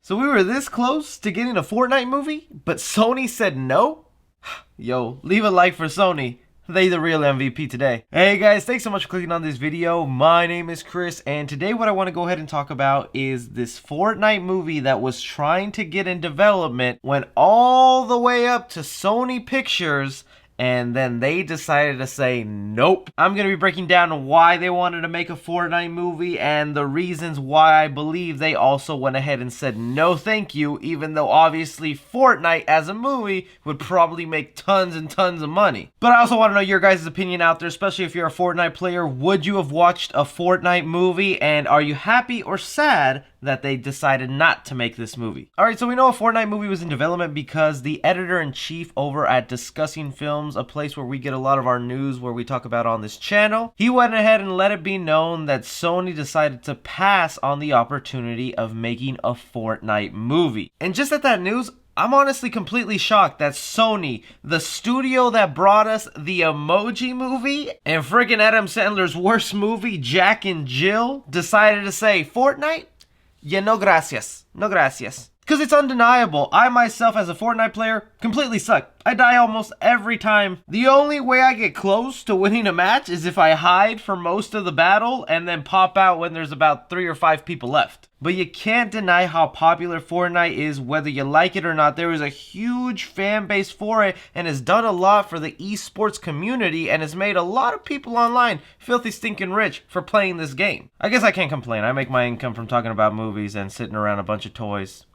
So we were this close to getting a Fortnite movie, but Sony said no? Yo, leave a like for Sony. They the real MVP today. Hey guys, thanks so much for clicking on this video. My name is Chris, and today what I want to go ahead and talk about is this Fortnite movie that was trying to get in development, went all the way up to Sony Pictures, and then they decided to say nope. I'm going to be breaking down why they wanted to make a Fortnite movie and the reasons why I believe they also went ahead and said no thank you, even though obviously Fortnite as a movie would probably make tons and tons of money. But I also want to know your guys' opinion out there, especially if you're a Fortnite player. Would you have watched a Fortnite movie, and are you happy or sad that they decided not to make this movie? Alright, so we know a Fortnite movie was in development because the editor-in-chief over at Discussing Films, a place where we get a lot of our news where we talk about on this channel, he went ahead and let it be known that Sony decided to pass on the opportunity of making a Fortnite movie. And just at that news, I'm honestly completely shocked that Sony, the studio that brought us the Emoji Movie and friggin' Adam Sandler's worst movie, Jack and Jill, decided to say, Fortnite? Yeah, no gracias. No gracias. Because it's undeniable, I myself as a Fortnite player completely suck. I die almost every time. The only way I get close to winning a match is if I hide for most of the battle and then pop out when there's about 3 or 5 people left. But you can't deny how popular Fortnite is, whether you like it or not. There is a huge fan base for it and has done a lot for the esports community and has made a lot of people online filthy stinking rich for playing this game. I guess I can't complain. I make my income from talking about movies and sitting around a bunch of toys.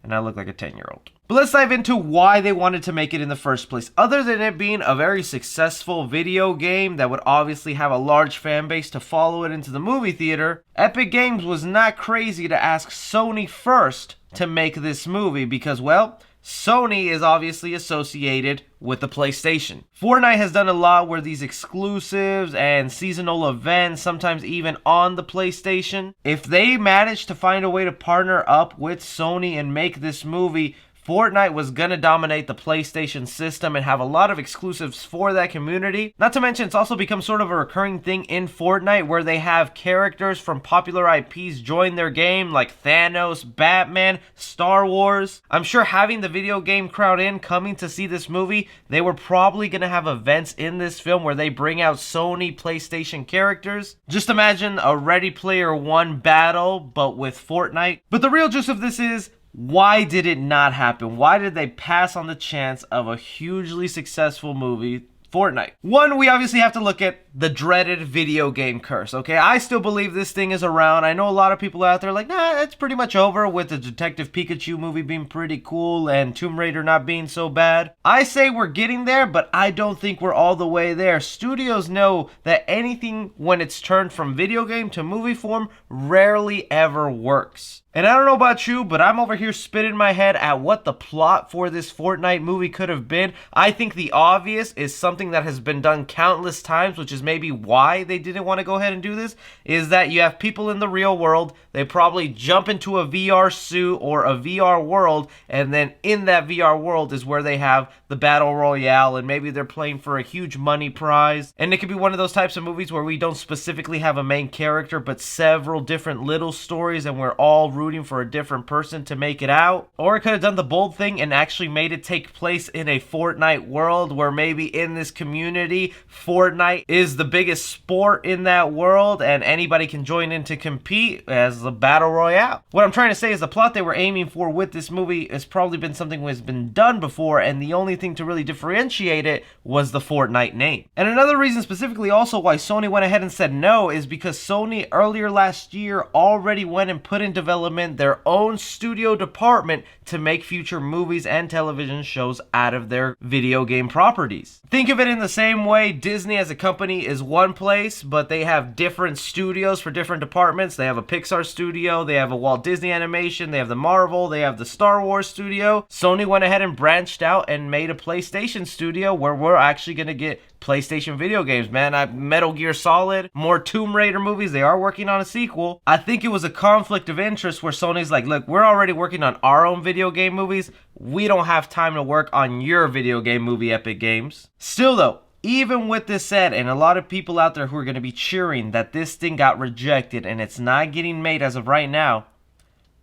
And I look like a 10-year-old. But let's dive into why they wanted to make it in the first place. Other than it being a very successful video game that would obviously have a large fan base to follow it into the movie theater, Epic Games was not crazy to ask Sony first to make this movie because, well, Sony is obviously associated with the PlayStation. Fortnite has done a lot where these exclusives and seasonal events, sometimes even on the PlayStation, if they manage to find a way to partner up with Sony and make this movie, Fortnite was going to dominate the PlayStation system and have a lot of exclusives for that community. Not to mention, it's also become sort of a recurring thing in Fortnite where they have characters from popular IPs join their game, like Thanos, Batman, Star Wars. I'm sure having the video game crowd in coming to see this movie, they were probably going to have events in this film where they bring out Sony PlayStation characters. Just imagine a Ready Player One battle, but with Fortnite. But the real gist of this is, why did it not happen? Why did they pass on the chance of a hugely successful movie, Fortnite? One, we obviously have to look at the dreaded video game curse, okay? I still believe this thing is around. I know a lot of people out there are like, nah, it's pretty much over with the Detective Pikachu movie being pretty cool and Tomb Raider not being so bad. I say we're getting there, but I don't think we're all the way there. Studios know that anything when it's turned from video game to movie form rarely ever works. And I don't know about you, but I'm over here spinning my head at what the plot for this Fortnite movie could have been. I think the obvious is something that has been done countless times, which is maybe why they didn't want to go ahead and do this, is that you have people in the real world, they probably jump into a VR suit or a VR world, and then in that VR world is where they have the Battle Royale, and maybe they're playing for a huge money prize. And it could be one of those types of movies where we don't specifically have a main character, but several different little stories, and we're all rooting for a different person to make it out. Or it could have done the bold thing and actually made it take place in a Fortnite world where maybe in this community, Fortnite is the biggest sport in that world and anybody can join in to compete as the Battle Royale. What I'm trying to say is the plot they were aiming for with this movie has probably been something that has been done before, and the only thing to really differentiate it was the Fortnite name. And another reason specifically also why Sony went ahead and said no is because Sony earlier last year already went and put in development their own studio department to make future movies and television shows out of their video game properties. Think of it in the same way Disney as a company is one place, but they have different studios for different departments. They have a Pixar studio, they have a Walt Disney Animation, they have the Marvel, they have the Star Wars studio. Sony went ahead and branched out and made a PlayStation studio where we're actually going to get PlayStation video games, man. Metal Gear Solid, more Tomb Raider movies. They are working on a sequel. I think it was a conflict of interest where Sony's like, look, we're already working on our own video game movies. We don't have time to work on your video game movie, Epic Games. Still though, even with this said, and a lot of people out there who are going to be cheering that this thing got rejected and it's not getting made as of right now,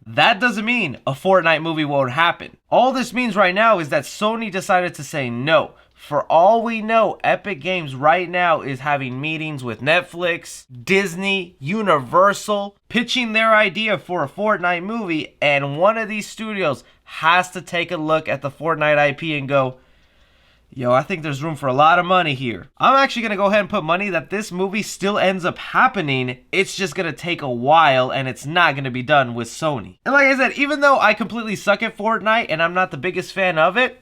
that doesn't mean a Fortnite movie won't happen. All this means right now is that Sony decided to say no. For all we know, Epic Games right now is having meetings with Netflix, Disney, Universal, pitching their idea for a Fortnite movie, and one of these studios has to take a look at the Fortnite IP and go, yo, I think there's room for a lot of money here. I'm actually going to go ahead and put money that this movie still ends up happening. It's just going to take a while and it's not going to be done with Sony. And like I said, even though I completely suck at Fortnite and I'm not the biggest fan of it,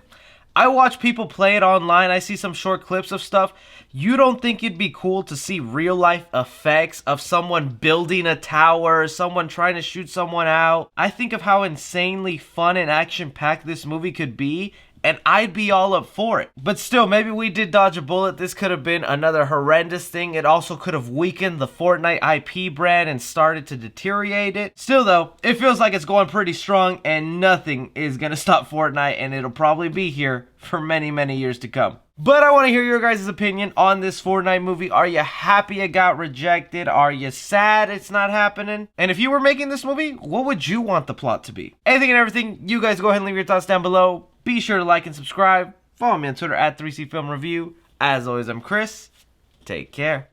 I watch people play it online. I see some short clips of stuff. You don't think it'd be cool to see real life effects of someone building a tower, someone trying to shoot someone out? I think of how insanely fun and action-packed this movie could be, and I'd be all up for it. But still, maybe we did dodge a bullet. This could have been another horrendous thing. It also could have weakened the Fortnite IP brand and started to deteriorate it. Still though, it feels like it's going pretty strong and nothing is gonna stop Fortnite, and it'll probably be here for many, many years to come. But I want to hear your guys' opinion on this Fortnite movie. Are you happy it got rejected? Are you sad it's not happening? And if you were making this movie, what would you want the plot to be? Anything and everything, you guys go ahead and leave your thoughts down below. Be sure to like and subscribe. Follow me on Twitter at 3C Film Review. As always, I'm Chris. Take care.